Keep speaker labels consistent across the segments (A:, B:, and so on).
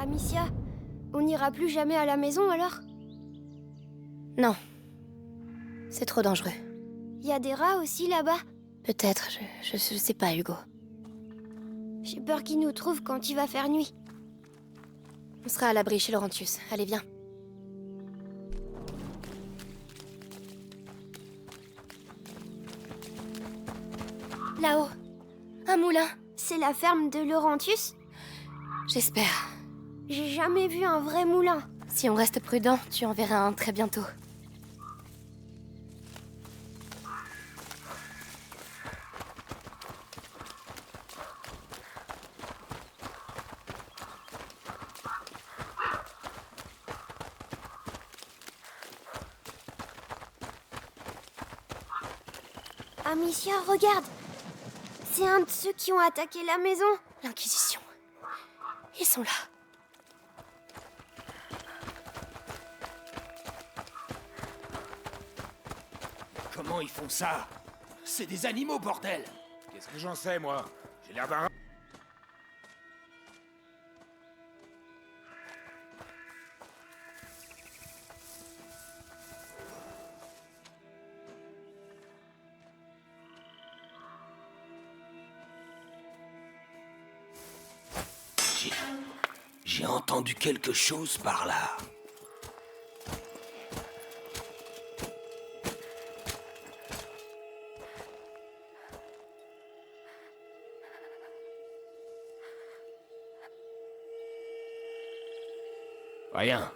A: Amicia, on n'ira plus jamais à la maison alors?
B: Non. C'est trop dangereux.
A: Y a des rats aussi là-bas?
B: Peut-être, je sais pas, Hugo.
A: J'ai peur qu'ils nous trouvent quand il va faire nuit.
B: On sera à l'abri chez Laurentius. Allez, viens. Là-haut. Un moulin.
A: C'est la ferme de Laurentius?
B: J'espère.
A: J'ai jamais vu un vrai moulin.
B: Si on reste prudent, tu en verras un très bientôt.
A: Amicia, regarde! C'est un de ceux qui ont attaqué la maison.
B: L'Inquisition. Ils sont là.
C: Comment ils font ça? C'est des animaux, bordel!
D: Qu'est-ce que j'en sais, moi? J'ai l'air d'un...
C: J'ai entendu quelque chose par là. Rien.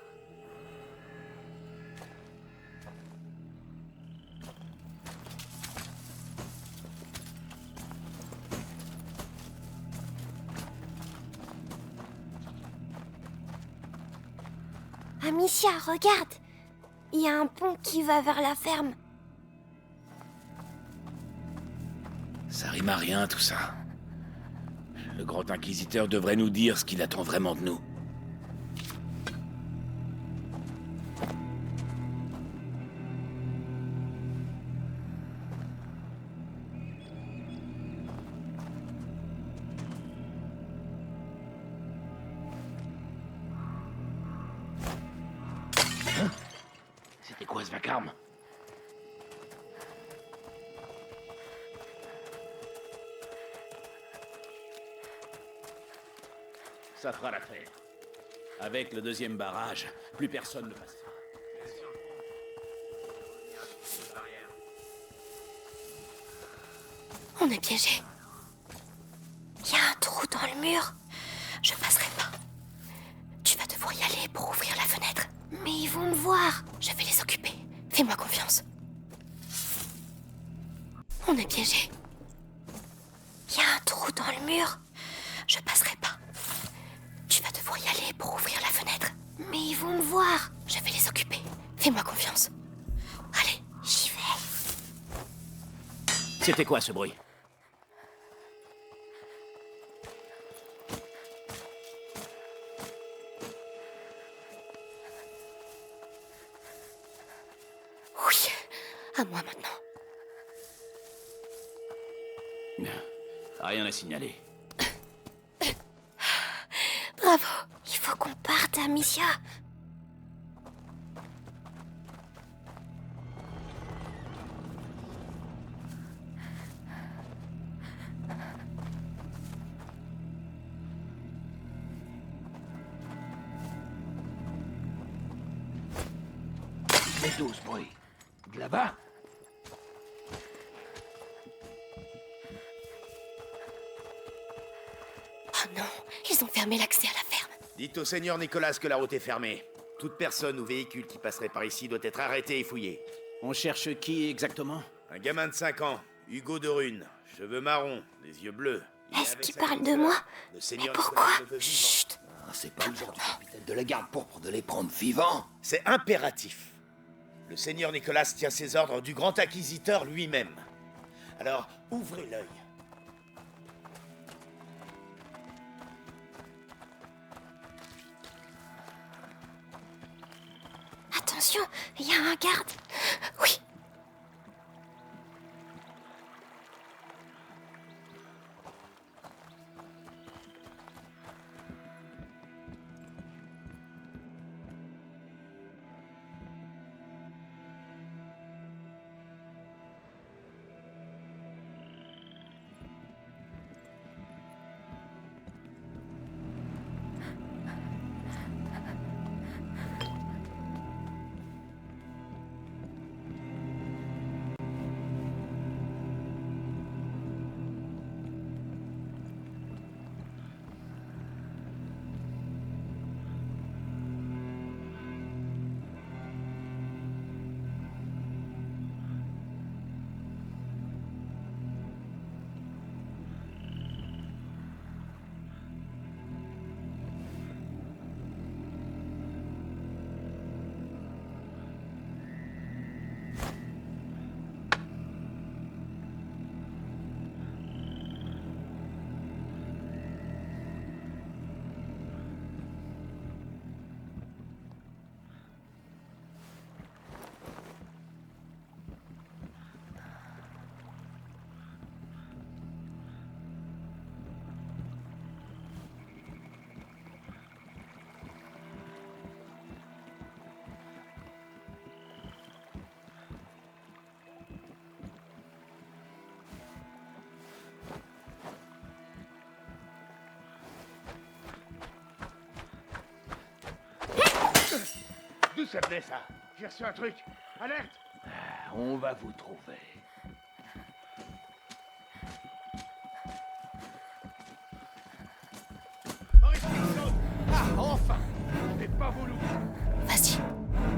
A: Amicia, regarde! Il y a un pont qui va vers la ferme.
D: Ça rime à rien, tout ça. Le grand inquisiteur devrait nous dire ce qu'il attend vraiment de nous. C'était quoi ce vacarme?
C: Ça fera l'affaire. Avec le deuxième barrage, plus personne ne passera.
B: On est piégés.
A: Il y a un trou dans le mur.
B: Je passerai pas. Tu vas devoir y aller pour ouvrir la fenêtre.
A: Mais ils vont me voir.
B: Je vais les occuper. Fais-moi confiance. On est piégés.
A: Il y a un trou dans le mur.
B: Je passerai pas. Tu vas devoir y aller pour ouvrir la fenêtre.
A: Mais ils vont me voir.
B: Je vais les occuper. Fais-moi confiance. Allez,
A: J'y vais.
C: C'était quoi ce bruit?
B: oui. À moi maintenant.
C: Rien à signaler.
B: Bravo.
A: Il faut qu'on parte, Amicia.
C: Mais d'où ce bruit? De là-bas?
B: Oh non, ils ont fermé l'accès à la ferme.
E: Dites au seigneur Nicolas que la route est fermée. Toute personne ou véhicule qui passerait par ici doit être arrêté et fouillé.
C: On cherche qui exactement?
E: Un gamin de 5 ans, Hugo de Rune, cheveux marrons, les yeux bleus. Il est
A: Est-ce
E: avec
A: qu'il
E: sa
A: parle de
E: consoeur.
A: moi?
E: Le seigneur
A: Mais pourquoi?
E: Nicolas le veut vivant.
A: Chut.
C: C'est pas le genre du capitaine de la garde pourpre de les prendre vivants.
E: C'est impératif. Le seigneur Nicolas tient ses ordres du grand inquisiteur lui-même. Alors, ouvrez l'œil.
A: Attention, il y a un garde.
B: Oui.
F: ça te plaît, ça? J'ai reçu un truc. Alerte!
C: On va vous trouver.
F: Maurice Dixon! Ah, enfin! J'ai pas voulu.
B: Vas-y,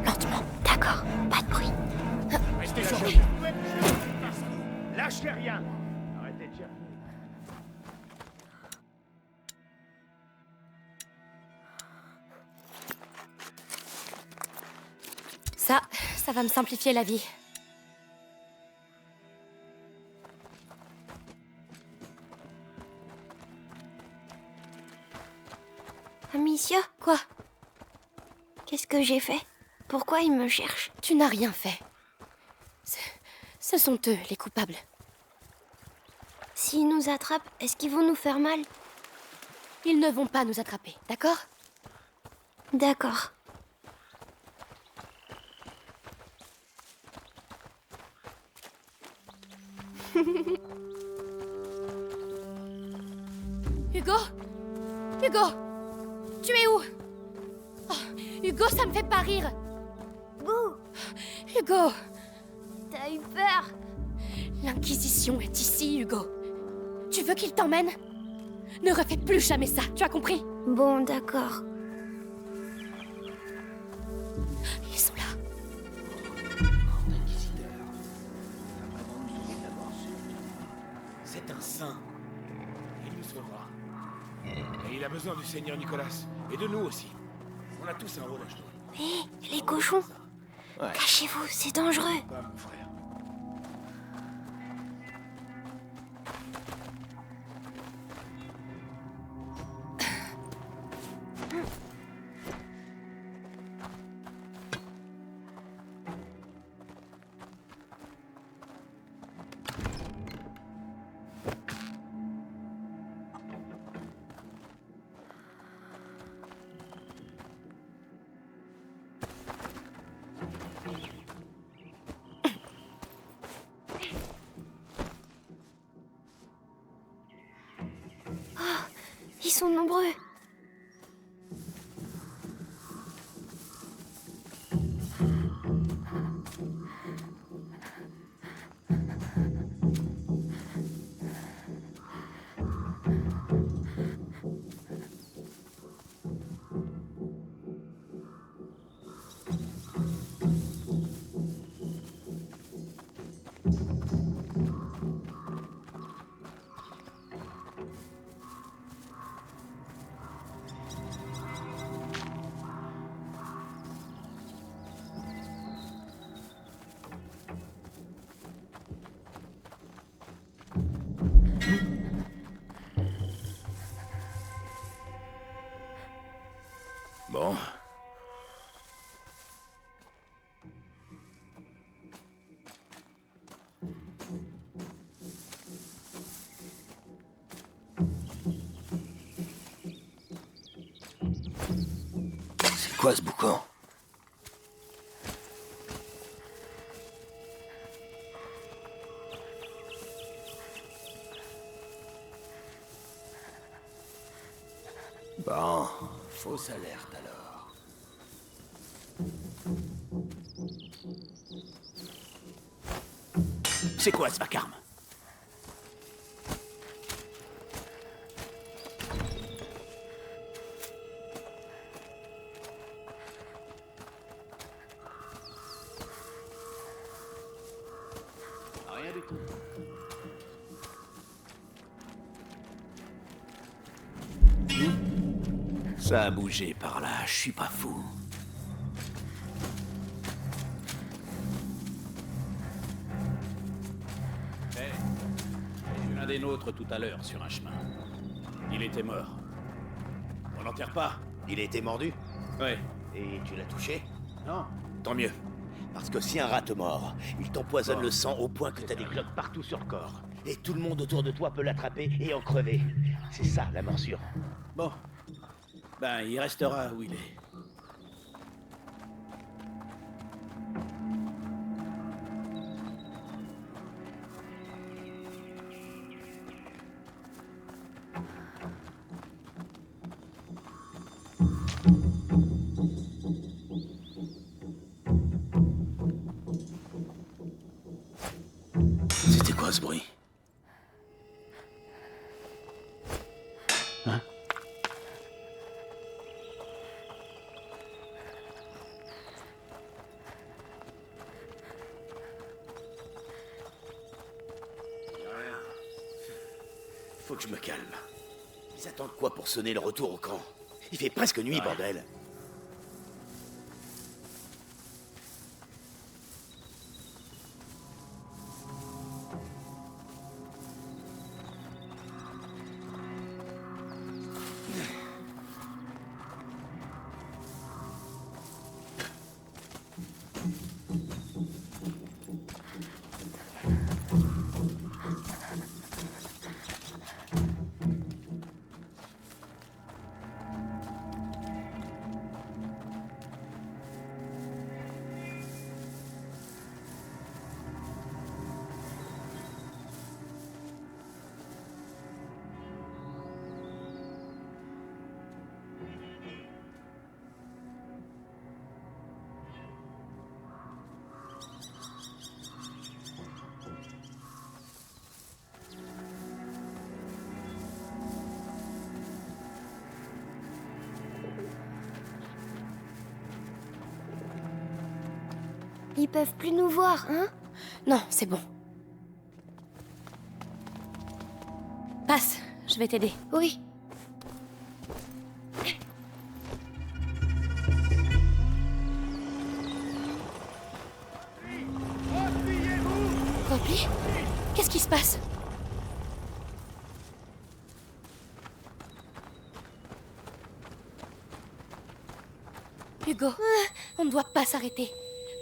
B: lentement.
A: D'accord, pas de bruit.
F: Restez sur lui. Lâchez rien! Arrêtez de chercher.
B: Ça va me simplifier la vie.
A: Amicia,
B: Quoi?
A: qu'est-ce que j'ai fait? Pourquoi ils me cherchent?
B: Tu n'as rien fait. Ce sont eux, les coupables.
A: S'ils nous attrapent, est-ce qu'ils vont nous faire mal?
B: Ils ne vont pas nous attraper, d'accord?
A: D'accord.
B: Hugo? Hugo? Tu es où? Oh, Hugo, ça me fait pas rire.
A: Bouh!
B: Hugo!
A: T'as eu peur?
B: L'Inquisition est ici, Hugo. Tu veux qu'il t'emmène? Ne refais plus jamais ça, tu as compris?
A: Bon, d'accord.
B: Ils sont là.
D: C'est un saint. Il nous sauvera. Et il a besoin du Seigneur Nicolas. Et de nous aussi. On a tous un rôle à jouer.
A: Hé, les cochons!
D: Ouais.
A: Cachez-vous, c'est dangereux!
D: Pas mon frère.
A: Ils sont nombreux!
D: Bon.
E: C'est quoi ce boucan? Bon, fausse alerte alors.
C: C'est quoi ce vacarme? Rien du tout. Ça a bougé par là, je suis pas fou. J'ai vu l'un des nôtres tout à l'heure sur un chemin. Il était mort. On l'enterre pas?
E: Il a été mordu?
C: Ouais.
E: Et tu l'as touché?
C: Non.
E: Tant mieux. Parce que si un rat te mord, il t'empoisonne le sang au point que t'as des cloques partout sur le corps. Et tout le monde autour de toi peut l'attraper et en crever. C'est ça, la morsure.
C: Bon. Ben, il restera où il est.
D: quoi ce bruit? Hein?
E: Faut que je me calme. Ils attendent quoi pour sonner le retour au camp? Il fait presque nuit, bordel.
A: Ils peuvent plus nous voir, hein?
B: Non, c'est bon. Passe, je vais t'aider.
A: Oui.
B: Poppy? Qu'est-ce qui se passe? Hugo, on ne doit pas s'arrêter.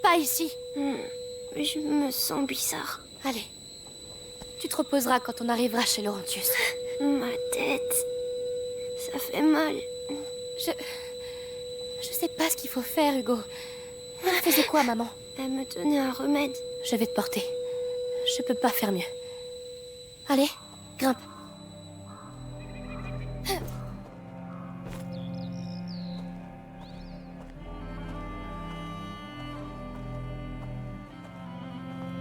B: Pas ici.
A: Je me sens bizarre.
B: Allez. Tu te reposeras quand on arrivera chez Laurentius.
A: Ma tête... ça fait mal.
B: Je sais pas ce qu'il faut faire, Hugo. Elle faisait quoi, maman?
A: Elle me donnait un remède.
B: Je vais te porter. Je peux pas faire mieux. Allez, grimpe.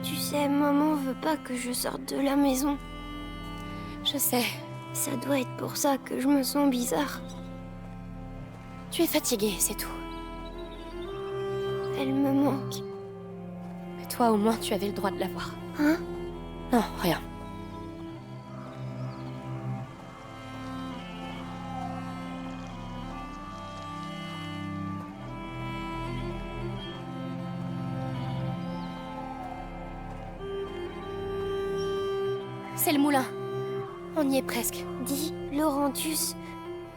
A: Tu sais, maman veut pas que je sorte de la maison.
B: Je sais.
A: Ça doit être pour ça que je me sens bizarre.
B: Tu es fatiguée, c'est tout.
A: Elle me manque.
B: Mais toi, au moins, tu avais le droit de la voir.
A: Hein?
B: Non, rien. C'est le moulin. On y est presque.
A: Dis, Laurentius,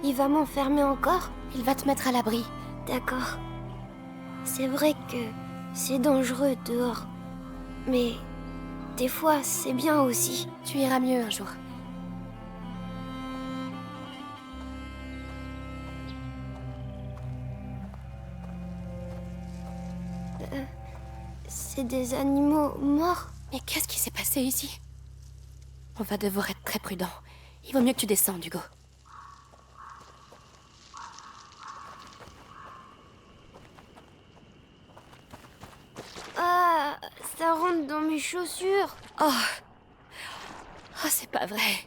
A: il va m'enfermer encore?
B: Il va te mettre à l'abri.
A: D'accord. C'est vrai que c'est dangereux dehors. Mais des fois, c'est bien aussi.
B: Tu iras mieux un jour.
A: C'est des animaux morts?
B: Mais qu'est-ce qui s'est passé ici? On va devoir être très prudent. Il vaut mieux que tu descendes, Hugo.
A: Ah, ça rentre dans mes chaussures.
B: Oh, c'est pas vrai.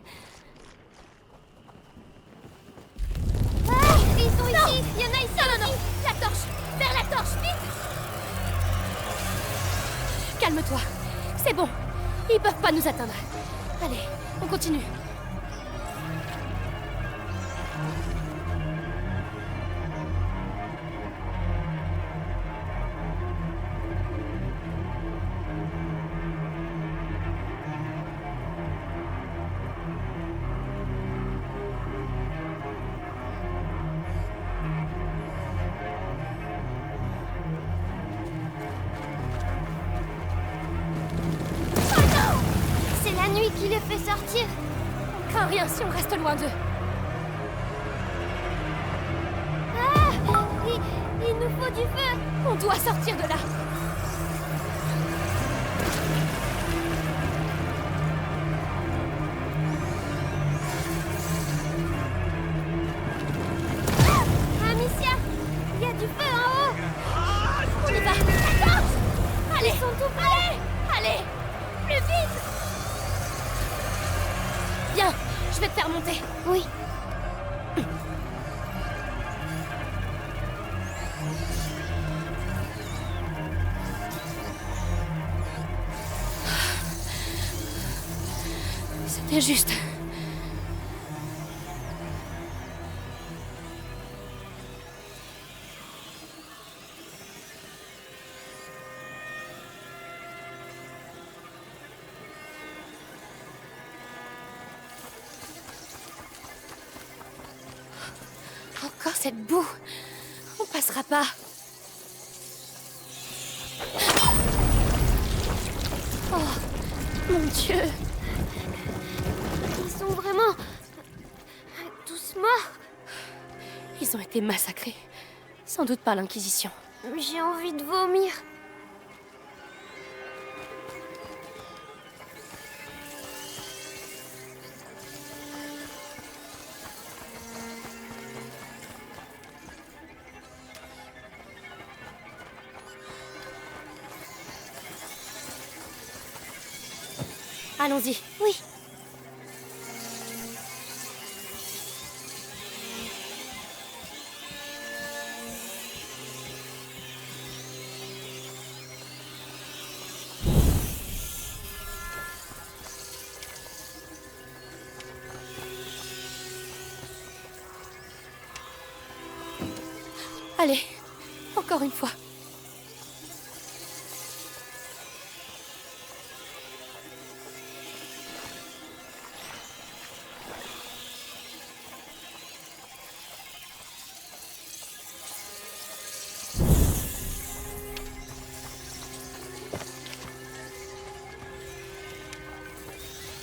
A: Ah, ils sont ici. Il y en a ici.
B: Non. La torche. Vers la torche, vite. Calme-toi. C'est bon. Ils peuvent pas nous atteindre. Allez, on continue.
A: C'est la nuit qui les fait sortir.
B: On craint rien si on reste loin d'eux.
A: Ah, il nous faut du feu.
B: On doit sortir de là.
A: Amicia, il y a du feu en haut.
B: On y va. La torche. Allez.
A: Ils sont tout près.
B: Allez. Plus vite. C'était juste... Encore cette boue. On passera pas. Oh, mon Dieu.
A: Ils sont vraiment... tous morts.
B: Ils ont été massacrés. Sans doute par l'Inquisition.
A: J'ai envie de vomir.
B: Allons-y.
A: Oui.
B: Allez, encore une fois.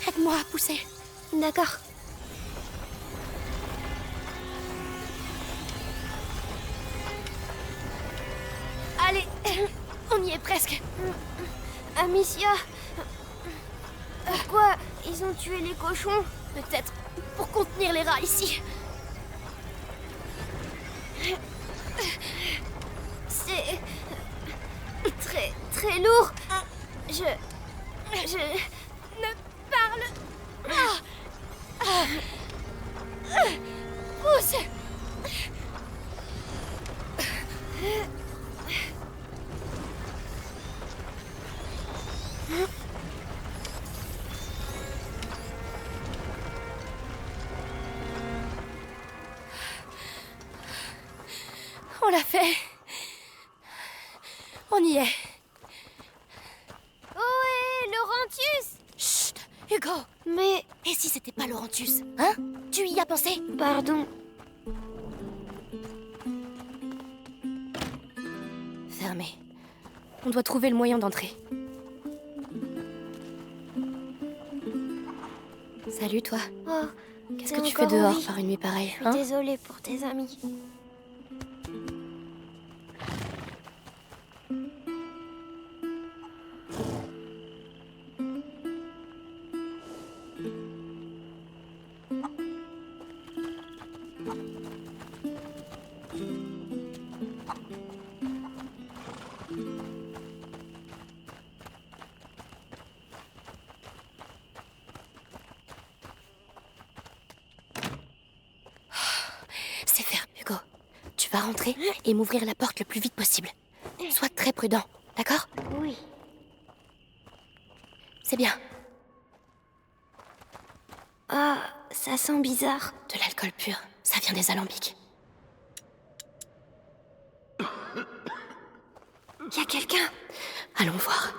B: Aide-moi à pousser.
A: D'accord.
B: Allez, on y est presque.
A: Amicia. Pourquoi ils ont tué les cochons?
B: Peut-être pour contenir les rats ici.
A: C'est... très, très lourd. Je...
B: Ne parle pas. Pousse. On l'a fait. On y est.
A: Ohé, Laurentius!
B: Chut, Hugo.
A: Mais...
B: Et si c'était pas Laurentius, hein? Tu y as pensé?
A: pardon.
B: Fermé. On doit trouver le moyen d'entrer. Salut, toi.
A: Oh,
B: Qu'est-ce
A: t'es
B: que tu fais
A: encore en
B: dehors
A: vie?
B: par une nuit pareille,
A: Je suis
B: hein?
A: désolée pour tes amis.
B: C'est ferme, Hugo. Tu vas rentrer et m'ouvrir la porte le plus vite possible. Sois très prudent, d'accord?
A: Oui.
B: C'est bien.
A: Ah, ça sent bizarre.
B: De l'alcool pur, ça vient des alambics.
A: Y a quelqu'un?
B: Allons voir.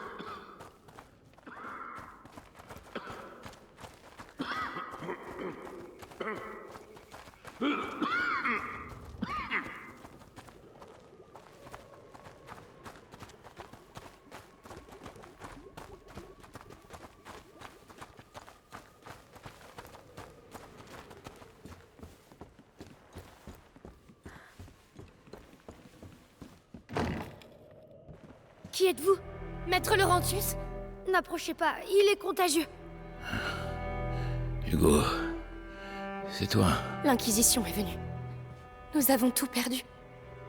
A: Qui êtes-vous?
B: Maître Laurentius?
A: N'approchez pas, il est contagieux.
D: Hugo, c'est toi.
B: L'Inquisition est venue. Nous avons tout perdu.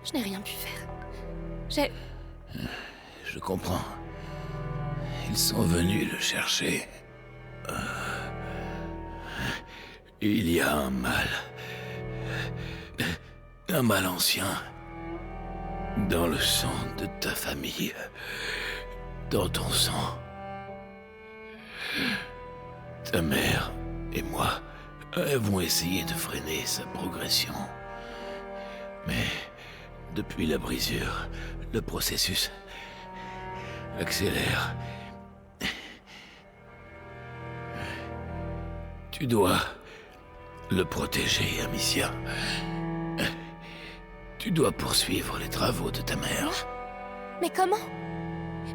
B: Je n'ai rien pu faire.
D: Je comprends. Ils sont venus le chercher. Il y a un mal. Un mal ancien. Dans le sang de ta famille. Dans ton sang. Ta mère et moi avons essayé de freiner sa progression. Mais depuis la brisure, le processus accélère. Tu dois le protéger, Amicia. Tu dois poursuivre les travaux de ta mère.
B: Mais comment?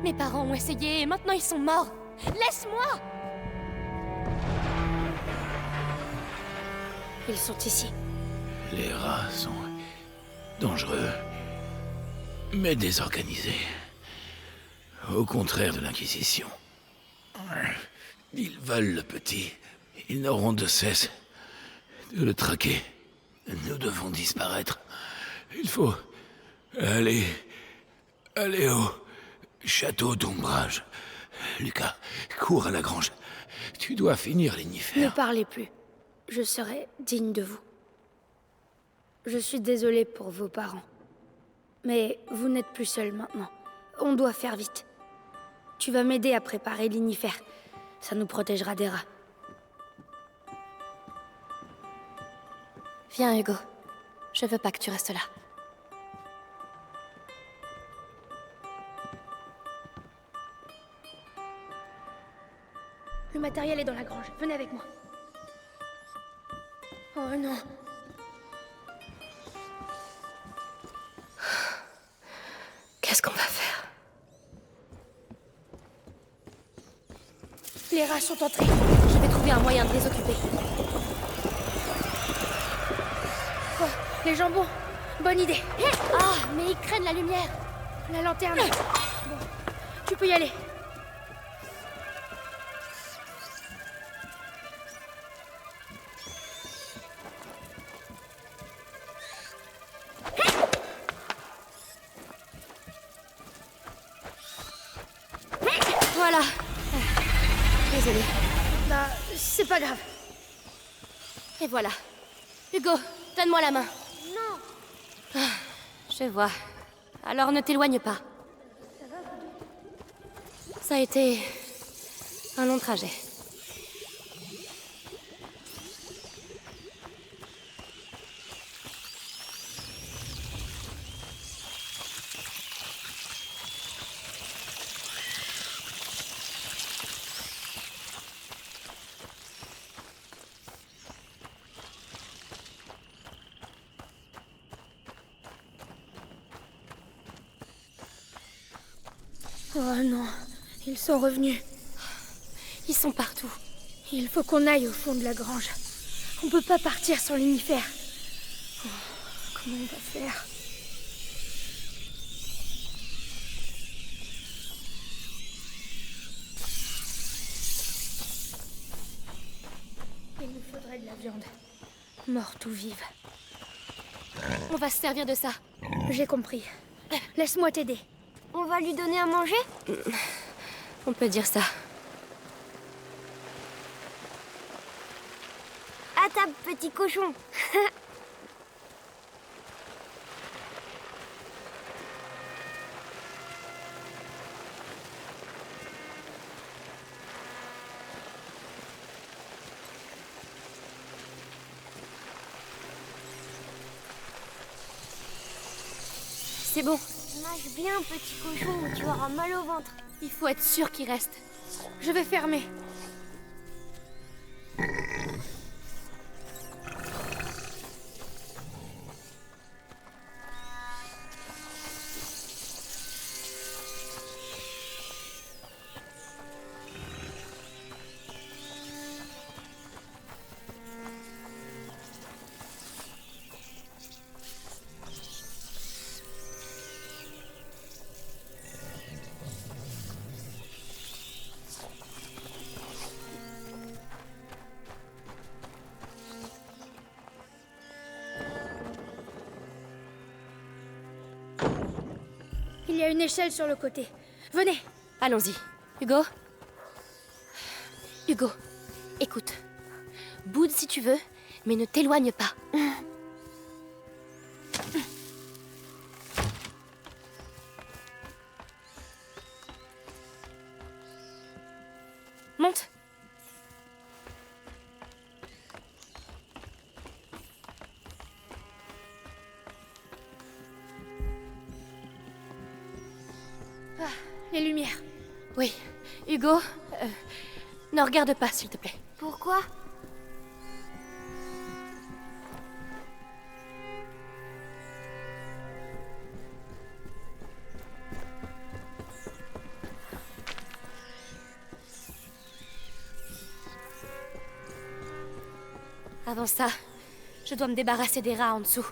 B: Mes parents ont essayé et maintenant ils sont morts. Laisse-moi! Ils sont ici.
D: Les rats sont dangereux, mais désorganisés. Au contraire de l'Inquisition. Ils veulent le petit. Ils n'auront de cesse de le traquer. Nous devons disparaître. Il faut aller au château d'ombrage. Lucas, cours à la grange. Tu dois finir
G: Ne
D: l'Innifer.
G: parlez plus. Je serai digne de vous. Je suis désolée pour vos parents. Mais vous n'êtes plus seul maintenant. On doit faire vite. Tu vas m'aider à préparer l'Innifer. Ça nous protégera des rats.
B: Viens, Hugo. Je veux pas que tu restes là.
G: Le matériel est dans la grange. Venez avec moi. Oh non.
B: Qu'est-ce qu'on va faire?
G: Les rats sont entrés.
B: Je vais trouver un moyen de les occuper.
G: Oh, les jambons. Bonne idée.
B: Ah, mais ils craignent la lumière.
G: La lanterne. Bon, tu peux y aller.
B: Voilà. Désolée.
G: Bah, c'est pas grave.
B: Et voilà. Hugo, donne-moi la main.
A: Non.
B: Je vois. Alors ne t'éloigne pas. Ça a été un long trajet.
G: Oh non, ils sont revenus.
B: Ils sont partout.
G: Il faut qu'on aille au fond de la grange. On peut pas partir sans l'Innifer. Oh, comment on va faire? Il nous faudrait de la viande. Morte ou vive.
B: On va se servir de ça.
G: J'ai compris. Laisse-moi t'aider.
A: On va lui donner à manger?
B: On peut dire ça.
A: À table, petit cochon.
B: C'est bon.
A: Mâche bien, petit cochon, ou tu auras mal au ventre.
B: Il faut être sûr qu'il reste.
G: Je vais fermer. Il y a une échelle sur le côté. Venez.
B: Allons-y. Hugo? Hugo, écoute. Boude si tu veux, mais ne t'éloigne pas. Monte.
G: Ah, les lumières.
B: Oui. Hugo, ne regarde pas, s'il te plaît.
A: Pourquoi?
B: Avant ça, je dois me débarrasser des rats en dessous.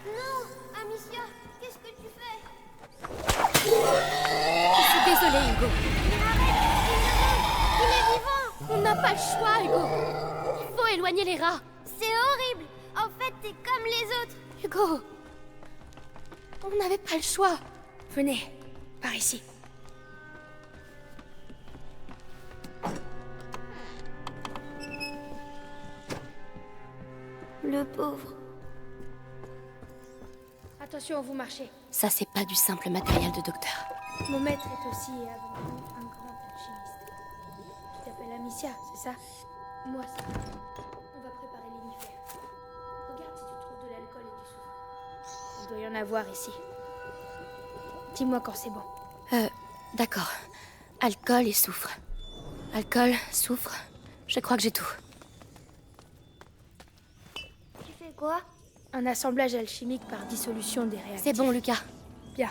A: Non, Amicia, qu'est-ce que tu fais?
B: Je suis désolée, Hugo.
A: Mais arrête, il est vivant!
B: On n'a pas le choix, Hugo. Il faut éloigner les rats.
A: C'est horrible! En fait, t'es comme les autres!
B: Hugo, on n'avait pas le choix.
G: Venez, par ici.
A: Le pauvre.
G: Attention, vous marchez.
B: Ça, c'est pas du simple matériel de docteur.
G: Mon maître est aussi avant tout un grand alchimiste. Tu t'appelles Amicia, c'est ça? Moi, c'est... On va préparer l'inifère. Regarde si tu trouves de l'alcool et du soufre. Il doit y en avoir ici. Dis-moi quand c'est bon.
B: D'accord. Alcool et soufre. Alcool, soufre. Je crois que j'ai tout.
A: Tu fais quoi?
G: Un assemblage alchimique par dissolution des réactifs.
B: C'est bon, Lucas.
G: Bien.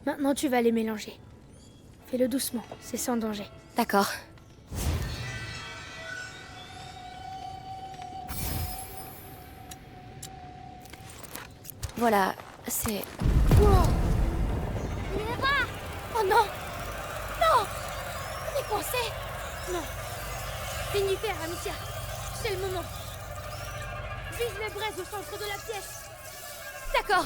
G: Maintenant, tu vas les mélanger. Fais-le doucement, c'est sans danger.
B: D'accord. Voilà, c'est...
A: Les rats!
B: Oh non! Non! On est coincé!
G: Non. L'inifère, Amicia. C'est le moment. Vise les braises au centre de la pièce.
B: D'accord!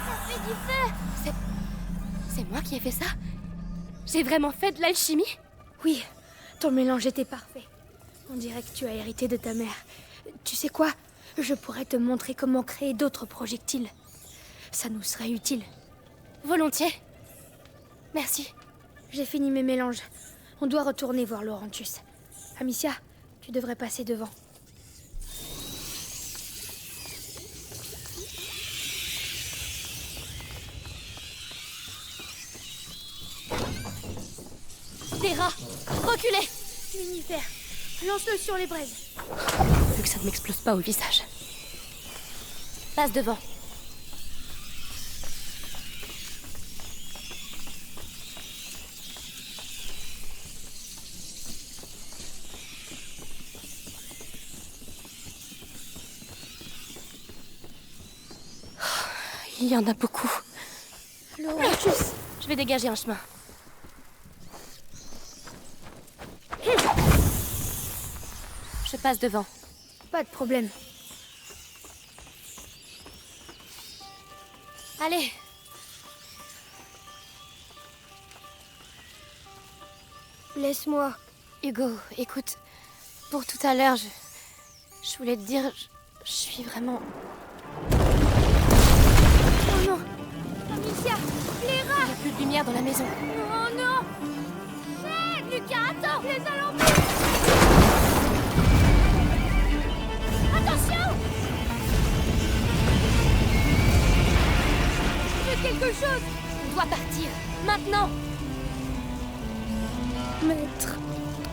A: Ça fait du feu!
B: C'est moi qui ai fait ça? J'ai vraiment fait de l'alchimie?
G: Oui, ton mélange était parfait. On dirait que tu as hérité de ta mère. Tu sais quoi? Je pourrais te montrer comment créer d'autres projectiles. Ça nous serait utile.
B: Volontiers. Merci.
G: J'ai fini mes mélanges. On doit retourner voir Laurentius. Amicia, tu devrais passer devant.
B: Des rats! Reculez!
G: L'inifère, lance-le sur les braises.
B: Vu que ça ne m'explose pas au visage. Passe devant. Il y en a beaucoup.
G: Laurentius,
B: Je vais dégager un chemin. Je passe devant.
G: pas de problème.
B: Allez.
A: Laisse-moi.
B: Hugo, écoute. Pour tout à l'heure, je voulais te dire... Je suis vraiment...
A: Oh non! Amicia! Les rats!
B: Il n'y a plus de lumière dans la maison.
A: Oh non! Hé, Lucas, attends! Les alambics! Attention! Fais quelque chose!
B: On doit partir. Maintenant.
G: Maître.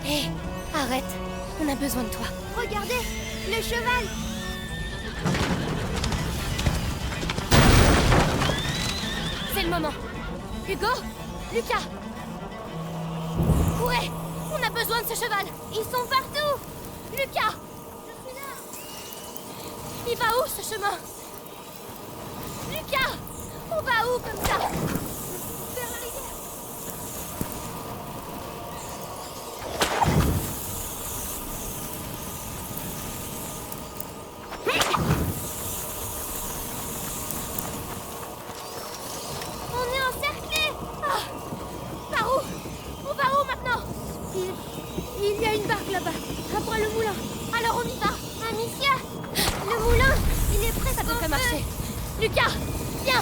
B: Hé, arrête. On a besoin de toi.
A: Regardez! Le cheval!
B: C'est le moment. Hugo, Lucas. Courez. On a besoin de ce cheval.
A: Ils sont partout!
B: Lucas. Il va où, ce chemin? Lucas. On va où, comme ça?
G: là-bas, après le moulin.
A: Alors on y va. Amicia, le moulin, il est presque
B: Ça devrait
A: en feu.
B: marcher. Lucas, viens.